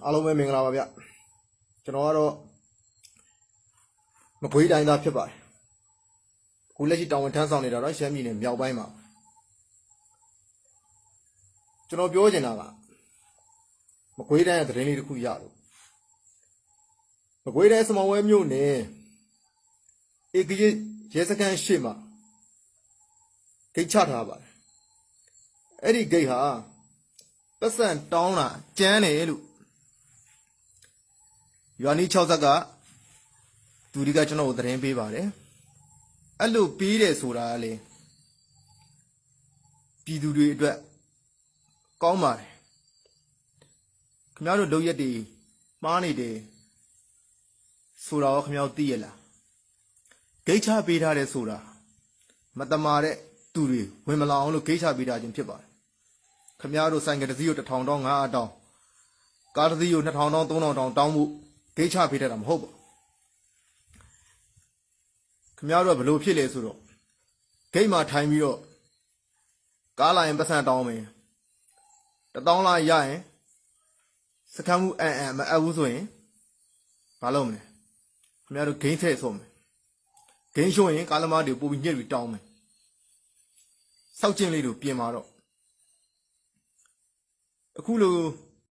အားလုံးပဲမင်္ဂလာပါဗျကျွန်တော်ကတော့မကွေးတိုင်းသားဖြစ်ပါတယ်ခုလက်ရှိတောင်ဝန်ထမ်းဆောင်နေတာတော့ရှမ်းပြည်နယ်မြောက်ပိုင်းမှာကျွန်တော်ပြောချင်တာကမကွေးတိုင်းရဲ့သတင်းလေးတစ်ခုရလို့မကွေးတိုင်းစမောင်ဝဲမြို့နယ်ဧကရဲစခန်းရှိမှာဂိတ်ချထားပါတယ်အဲ့ဒီဂိတ်ဟာပတ်စံတောင်းတာကျန်းတယ်လို့ရွာနီး6ဆက်ကသူဒီကကျွန်တော်ကိုသတင်းပေးပါတယ်အဲ့လိုပေးတယ်ဆိုတာလေပြည်သူတွေအတွက်ကောင်းပါတယ်ခင်ဗျားတို့လုပ်ရက်တွေမှားနေတယ်ဆိုတာရောခင်ဗျားတို့သိရလားဂိတ်ချပေးထားတယ်ဆိုတာမတမာတဲ့သူတွေဝင်မလာအောင်လို့ဂိတ်ချပေးထားခြင်းဖြစ်ပါတယ်ခင်ဗျားတို့ဆိုင်ကတစ်စီးကို1000တောင်း900တောင်းကားတစ်စီးကို2000တောင်း3000တောင်းတောင်းဖို့ဂိတ်ချပေးထားတာမဟုတ်ပါခင်ဗျားတို့ကဘလို့ဖြစ်လဲဆိုတော့ဂိတ်မှာထိုင်ပြီးတော့ကားလာရင်ပတ်စံတောင်းမယ်1000လာရရင်စကမ်းမှုမအပ်ဘူးဆိုရင်ဘာလုပ်မလဲခင်ဗျားတို့ဂိမ်းထည့်ဆုံးမယ်ဂိမ်းရှုံးရင်ကားသမားတွေပို့ပြီးညှက်ပြီးတောင်းမယ်စောက်ကျင်းလေးတို့ပြင်มาတော့အခုလို